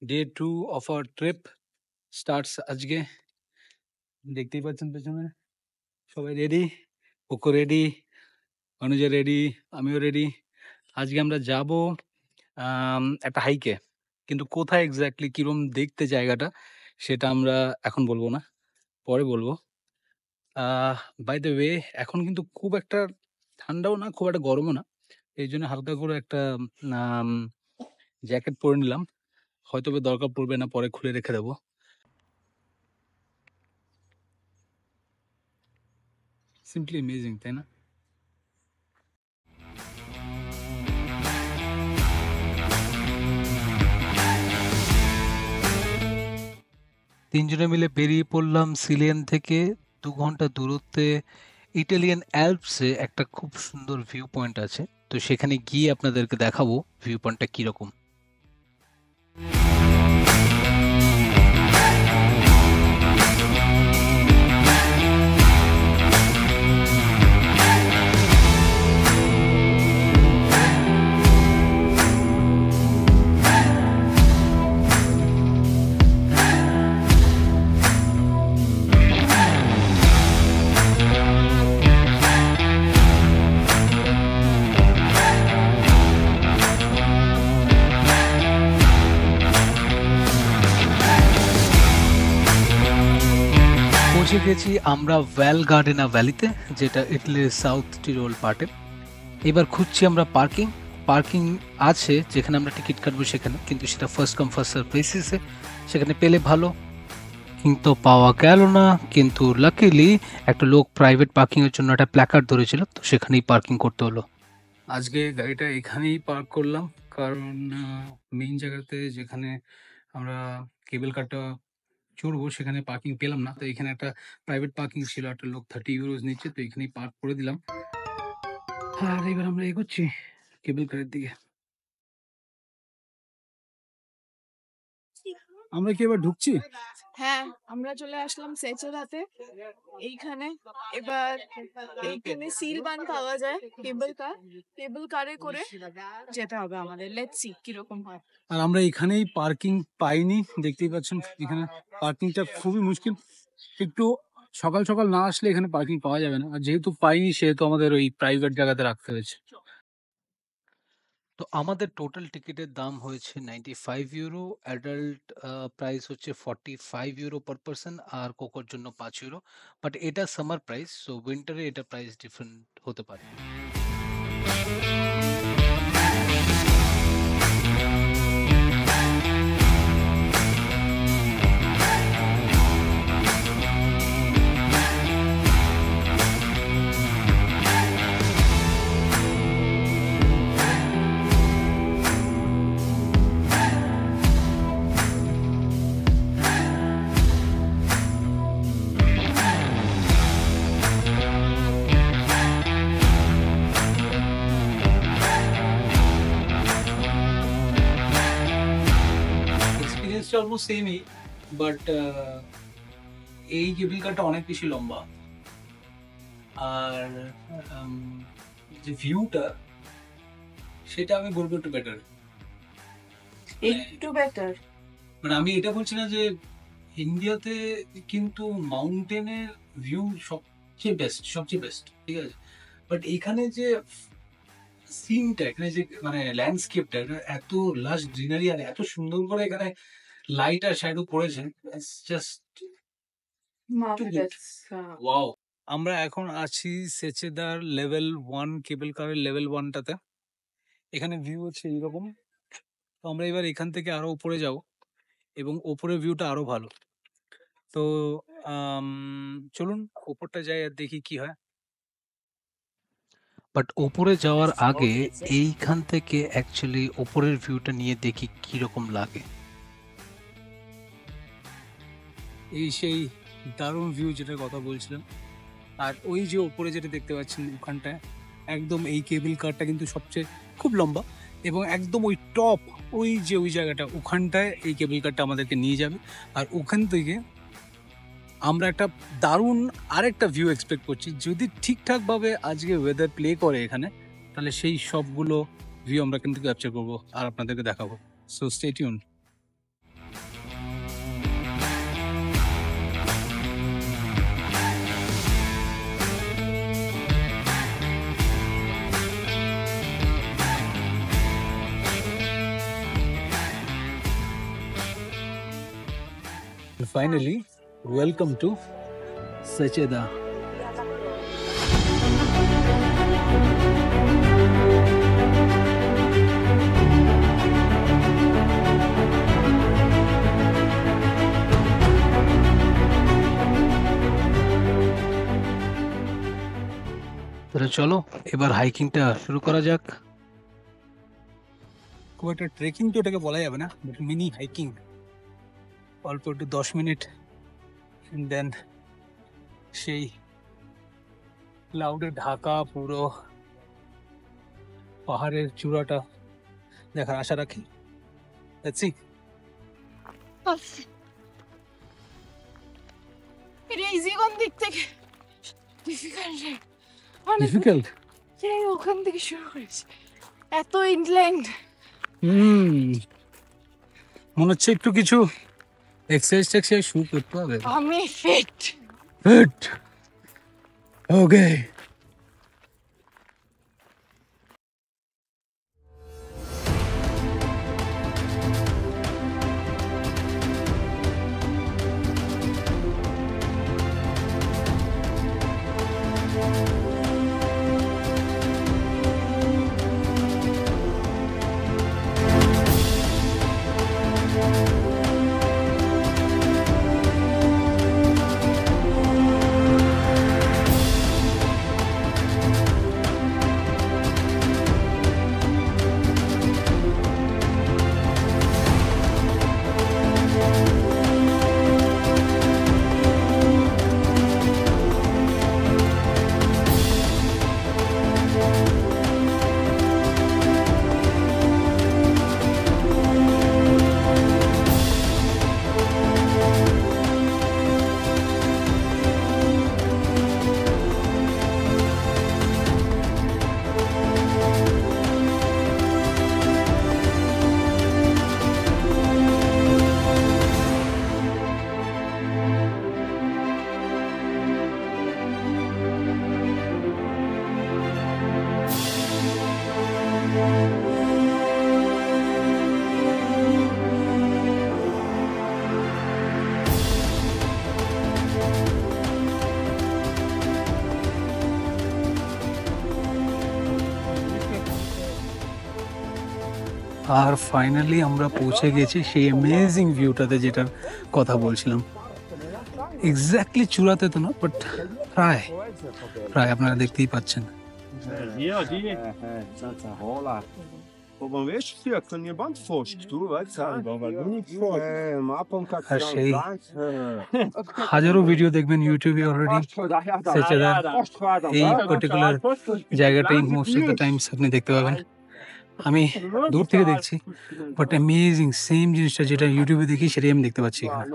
Day 2 of our trip starts আজকে। দেখতেই পাচ্ছেন পেছনে সবাই ready, cocoa ready, Anuja ready, আমিও রেডি। আজকে আমরা যাব একটা হাইকে, কিন্তু কোথায় এক্স্যাক্টলি কিরম দেখতে জায়গাটা সেটা আমরা এখন বলবো না, পরে বলবো। বাই দ্য ওয়ে, এখন কিন্তু খুব একটা ঠান্ডাও না, খুব একটা গরমও না, এই জন্য হালকা করে একটা জ্যাকেট পরে নিলাম। হয়তো বা দরকার পড়বে না, পরে খুলে রেখে দেবো। সিম্পলি অ্যামেজিং, তাই না? তিনজনে মিলে বেরিয়ে পড়লাম সিলিয়ান থেকে। 2 ঘন্টা দূরত্বে ইটালিয়ান অ্যালপসে একটা খুব সুন্দর ভিউ পয়েন্ট আছে, তো সেখানে গিয়ে আপনাদেরকে দেখাবো ভিউ পয়েন্টটা কীরকম। পৌঁছে গেছি আমরা ভ্যাল গার্ডেনা ভ্যালিতে, যেটা ইটালির সাউথ টিরোল পার্টে। এবার খুঁজছি আমরা পার্কিং আছে যেখানে আমরা টিকিট কাটবো সেখানে, কিন্তু সেটা ফার্স্ট কাম ফার্স্ট সার্ভ বেসিসে। সেখানে পেলে ভালো, কিন্তু পাওয়া গেল না। কিন্তু লাকিলি একটা লোক প্রাইভেট পার্কিংয়ের জন্য একটা প্ল্যাকার্ড ধরেছিল, তো সেখানেই পার্কিং করতে হলো। আজকে গাড়িটা এখানেই পার্ক করলাম, কারণ মেইন জায়গাতে যেখানে আমরা কেবল কারটা চড়বো সেখানে পার্কিং পেলাম না। তো এখানে একটা প্রাইভেট পার্কিং ছিল, একটা লোক 30 ইউরোজ নিচ্ছে, তো এখানেই পার্ক করে দিলাম। আর এবার আমরা এগোচ্ছি কেবল কারের দিকে। আমরা কি এবার ঢুকছি? হ্যাঁ, আমরা চলে আসলাম সেচেদাতে। এইখানে এবার এইখানে সিলবান পাওয়া যায়, কেবল কারে করে যেতে হবে আমাদের। লেটস সি কিরকম হয়। আর আমরা এখানেই পার্কিং পাইনি, দেখতেই পাচ্ছেন এখানে পার্কিংটা খুবই মুশকিল। একটু সকাল সকাল না আসলে এখানে পার্কিং পাওয়া যাবে না, আর যেহেতু পাইনি সেহেতু আমাদের ওই প্রাইভেট জায়গাতে রাখতে হয়েছে। তো আমাদের টোটাল টিকিটের দাম হয়েছে 95 ইউরো, অ্যাডাল্ট প্রাইস হচ্ছে 45 ইউরো পার পারসন, আর কোকোর জন্য 5 ইউরো। বাট এটা সামার প্রাইস, সো উইন্টারে এটা প্রাইস ডিফারেন্ট হতে পারে। এক্সপিরিয়েন্সটা অলমোস্ট সেমই, বাট এই কেবল কারটা অনেক বেশি লম্বা, আর যে ভিউটা সেটা আমি বলবো একটু বেটার। একটু বেটার মানে আমি এটা বলছি না যে ইন্ডিয়াতে কিন্তু মাউন্টেনের ভিউ সবচেয়ে বেস্ট, ঠিক আছে, বাট এখানে যে সিনটা, এখানে যে মানে ল্যান্ডস্কেপটা, এত লাশ গ্রিনারি আর এত সুন্দর করে এখানে লাইট আর শ্যাডো পড়েছে, জাস্ট ওয়াও। আমরা এখন আছি সেচেদার লেভেল 1 কেবল কারের লেভেল 1টাতে। এখানে ভিউ হচ্ছে এইরকম। তো আমরা এবার এখান থেকে আরো উপরে যাব, এবং ওপরের ভিউটা আরো ভালো। তো চলুন ওপরটা যাই আর দেখি কি হয়। বাট ওপরে যাওয়ার আগে এইখান থেকে অ্যাকচুয়ালি ওপরের ভিউটা নিয়ে দেখি কি রকম লাগে। এই সেই দারুণ ভিউ যেটার কথা বলছিলাম। আর ওই যে ওপরে যেটা দেখতে পাচ্ছেন ওখানটায়, একদম এই কেবল কারটা কিন্তু সবচেয়ে খুব লম্বা, এবং একদম ওই টপ, ওই যে ওই জায়গাটা ওখানটায় এই কেবল কারটা আমাদেরকে নিয়ে যাবে। আর ওখান থেকে আমরা একটা দারুণ আরেকটা ভিউ এক্সপেক্ট করছি, যদি ঠিকঠাকভাবে আজকে ওয়েদার প্লে করে এখানে, তাহলে সেই সবগুলো ভিউ আমরা কিন্তু ক্যাপচার করবো আর আপনাদেরকে দেখাবো। So stay tuned. Finally, welcome to Secheda. তাহলে চলো এবার হাইকিংটা শুরু করা যাক। খুব একটা ট্রেকিং তো এটাকে বলা যাবে না, বাট মিনি হাইকিং, অল্প একটু 10 মিনিট, দেন সেই ক্লাউডে ঢাকা পুরো পাহাড়ের চূড়াটা দেখার আশা রাখি। Let's see. এটা ইজি কোন দিক থেকে ডিফিকাল্ট Difficult. ওখান থেকে শুরু করেছি, এত ইনল্যান্ড। মনে হচ্ছে একটু কিছু এক্সারসাইজ শুরু করতে হবে। আমি ফিট। ওকে। আর ফাইনালি আমরা পৌঁছে গেছি সেই অ্যামেজিং ভিউটাতে, যেটার কথা বলছিলাম। এক্স্যাক্টলি চূড়াতে তো না, বাট প্রায় প্রায় আপনারা দেখতেই পাচ্ছেন। আর সেই হাজারো ভিডিও দেখবেন ইউটিউবে অলরেডি সেচেদার এই পার্টিকুলার জায়গাটাই মোস্ট অফ দ্য টাইমস আপনি দেখতে পাবেন। আমি দূর থেকে দেখছি, বাট অ্যামেজিং সেম জিনিসটা যেটা ইউটিউবে দেখি সেটাই আমি দেখতে পাচ্ছি এখানে।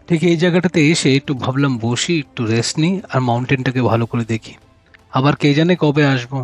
ঠিক এই জায়গাটাতে এসে একটু ভাবলাম বসি, একটু রেস্ট নিই আর মাউন্টেনটাকে ভালো করে দেখি। আবার কে জানে কবে আসবো।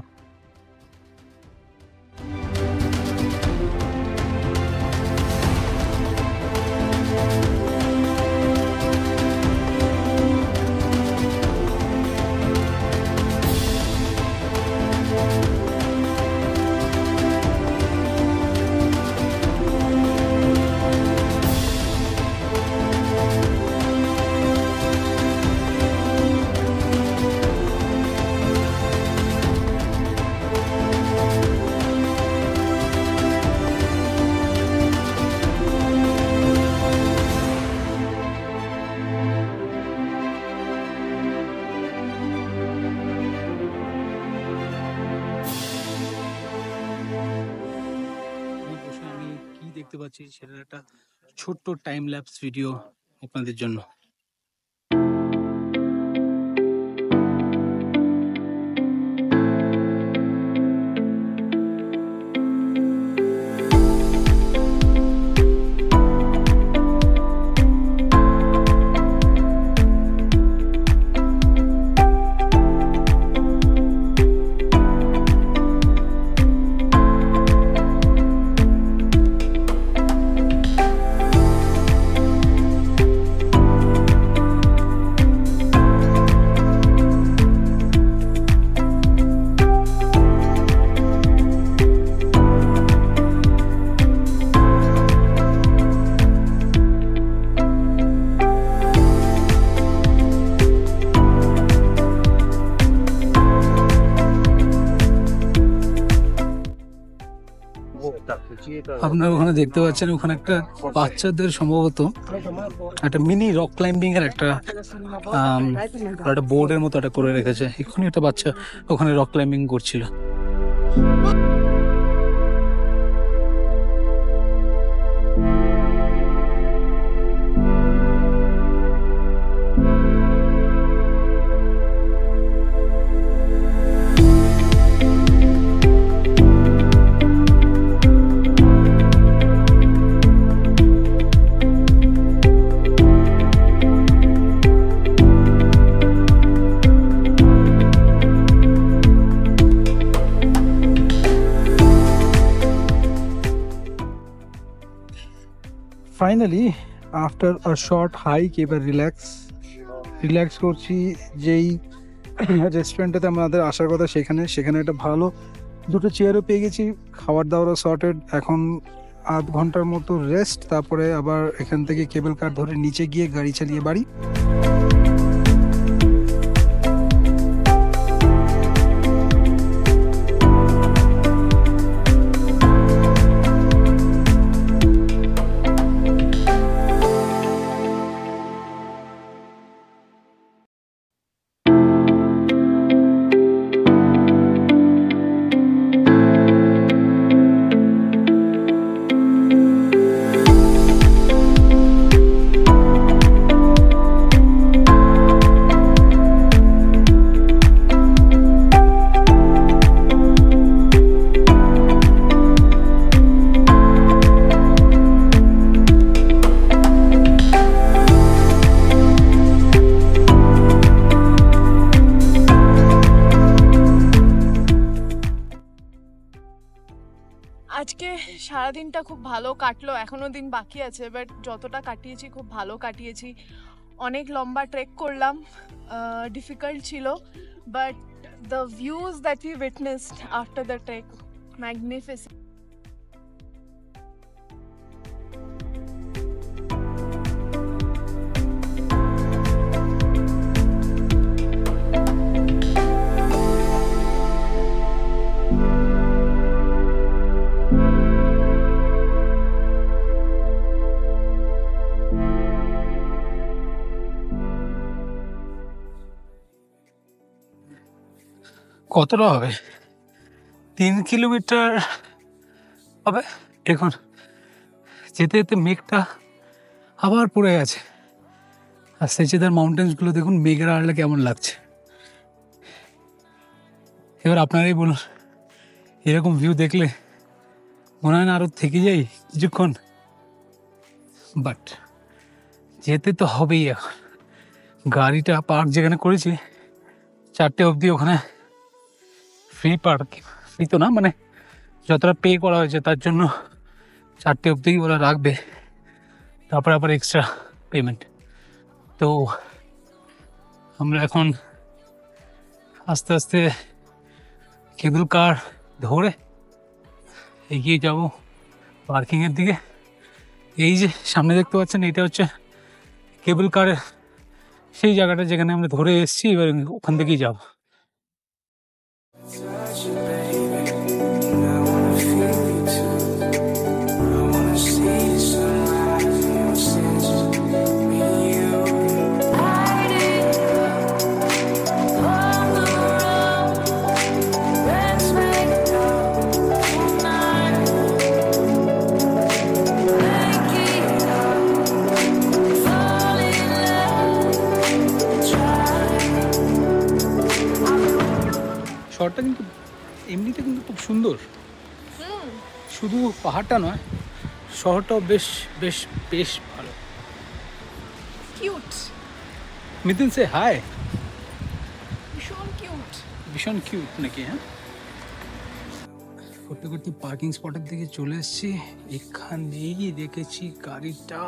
দেখতে পাচ্ছি সেটার একটা ছোট্ট টাইম ল্যাপস ভিডিও আপনাদের জন্য। আপনারা ওখানে দেখতে পাচ্ছেন, ওখানে একটা বাচ্চাদের সম্ভবত একটা মিনি রক ক্লাইম্বিং এর একটা বোর্ডের মতো একটা করে রেখেছে। এক্ষুনি একটা বাচ্চা ওখানে রক ক্লাইম্বিং করছিল। Finally after a short hike এবার রিল্যাক্স করছি। যেই রেস্টুরেন্টটাতে আমাদের আসার কথা সেখানে একটা ভালো দুটো চেয়ারও পেয়ে গেছি, খাবার দাবারও সর্টেড। এখন আধ ঘন্টার মতো রেস্ট, তারপরে আবার এখান থেকে কেবল কার ধরে নিচে গিয়ে গাড়ি চালিয়ে বাড়ি। আজকে সারাদিনটা খুব ভালো কাটলো, এখনো দিন বাকি আছে, বাট যতটা কাটিয়েছি খুব ভালো কাটিয়েছি। অনেক লম্বা ট্রেক করলাম, ডিফিকাল্ট ছিল, but the views that we witnessed after the trek magnificent. কতটা হবে? 3 কিলোমিটার হবে। দেখুন যেতে যেতে মেঘটা আবার পড়ে গেছে, আর সেচেদার মাউন্টেন্সগুলো দেখুন মেঘের আড়ালে কেমন লাগছে। এবার আপনারাই বলুন, এরকম ভিউ দেখলে মনে হয় না আরও থেকে যাই কিছুক্ষণ, বাট যেতে তো হবেই। এখন গাড়িটা পার্ক যেখানে করেছি 4টে অবধি, ওখানে ফ্রি তো না, মানে যতটা পে করা হয়েছে তার জন্য 4টে অবধি ওরা রাখবে, তারপরে আবার এক্সট্রা পেমেন্ট। তো আমরা এখন আস্তে আস্তে কেবল কার ধরে এগিয়ে যাব পার্কিংয়ের দিকে। এই যে সামনে দেখতে পাচ্ছেন, এটা হচ্ছে কেবল কারের সেই জায়গাটা যেখানে আমরা ধরে এসেছি, এবার ওখান থেকেই যাব। শহরটা কিন্তু এমনিতে কিন্তু খুব সুন্দর, শুধু পাহাড়টা নয়, শহরটাও বেশ বেশ বেশ ভালো। কিউট, মিথুন সে হাই। ভীষণ কিউট নাকি? হ্যাঁ, করতে করতে পার্কিং স্পটের দিকে চলে এসেছি। এখানেই দেখেছি গাড়িটা,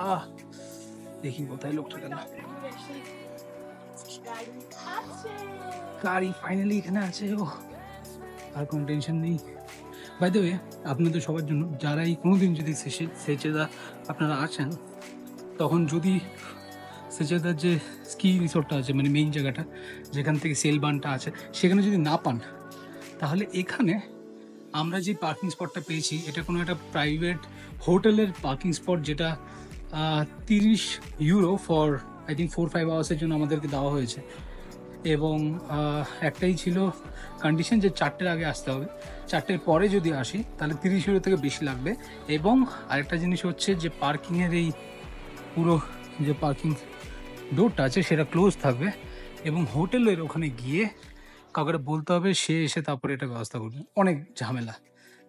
দেখি কোথায় লোকটা গেল। গাড়ি ফাইনালি এখানে আছে। ও, আর কোনো টেনশন নেই। বাই দ্য ওয়ে, আপনাদের সবার জন্য, যারা এই কোনোদিন যদি সেচেদা আপনারা আছেন, তখন যদি সেচেদার যে স্কি রিসোর্টটা আছে, মানে মেইন জায়গাটা যেখান থেকে সেল বানটা আছে, সেখানে যদি না পান, তাহলে এখানে আমরা যে পার্কিং স্পটটা পেয়েছি এটা কোনো একটা প্রাইভেট হোটেলের পার্কিং স্পট, যেটা 30 ইউরো ফর আই থিঙ্ক 4-5 আওয়ার্সের জন্য আমাদেরকে দেওয়া হয়েছে। এবং একটাই ছিল কন্ডিশন যে 4টের আগে আসতে হবে, 4টের পরে যদি আসি তাহলে 30 ইউরো থেকে বেশি লাগবে। এবং আরেকটা জিনিস হচ্ছে যে পার্কিংয়ের এই পুরো যে পার্কিং ডোরটা আছে সেটা ক্লোজ থাকবে, এবং হোটেলের ওখানে গিয়ে কাউকে বলতে হবে, সে এসে তারপরে এটা ব্যবস্থা করবে, অনেক ঝামেলা।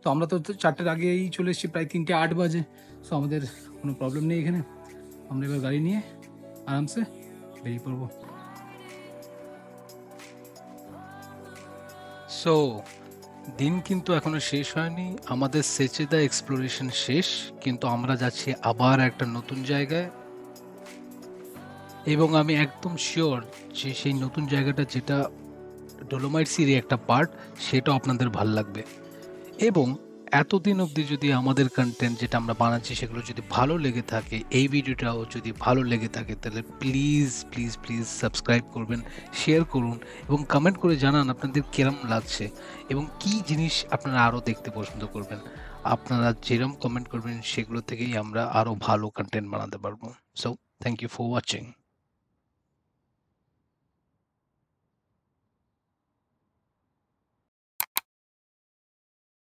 তো আমরা তো 4টের আগেই চলে এসেছি, প্রায় 3টে 8 বাজে। সো আমাদের কোনো প্রবলেম নেই এখানে, আমরা এবার গাড়ি নিয়ে আরামসে বেরিয়ে পড়বো। সো দিন কিন্তু এখনো শেষ হয়নি, আমাদের সেচেদা এক্সপ্লোরেশন শেষ, কিন্তু আমরা যাচ্ছি আবার একটা নতুন জায়গায়। এবং আমি একদম শিওর যে সেই নতুন জায়গাটা, যেটা ডোলোমাইটসেরই একটা পার্ট, সেটাও আপনাদের ভাল লাগবে। এবং এতদিন অবধি যদি আমাদের কন্টেন্ট যেটা আমরা বানাচ্ছি সেগুলো যদি ভালো লেগে থাকে, এই ভিডিওটাও যদি ভালো লেগে থাকে, তাহলে প্লিজ প্লিজ প্লিজ সাবস্ক্রাইব করবেন, শেয়ার করুন এবং কমেন্ট করে জানান আপনাদের কেরম লাগছে এবং কি জিনিস আপনারা আরও দেখতে পছন্দ করবেন। আপনারা যেরকম কমেন্ট করবেন সেগুলো থেকেই আমরা আরও ভালো কন্টেন্ট বানাতে পারবো। So thank you for watching.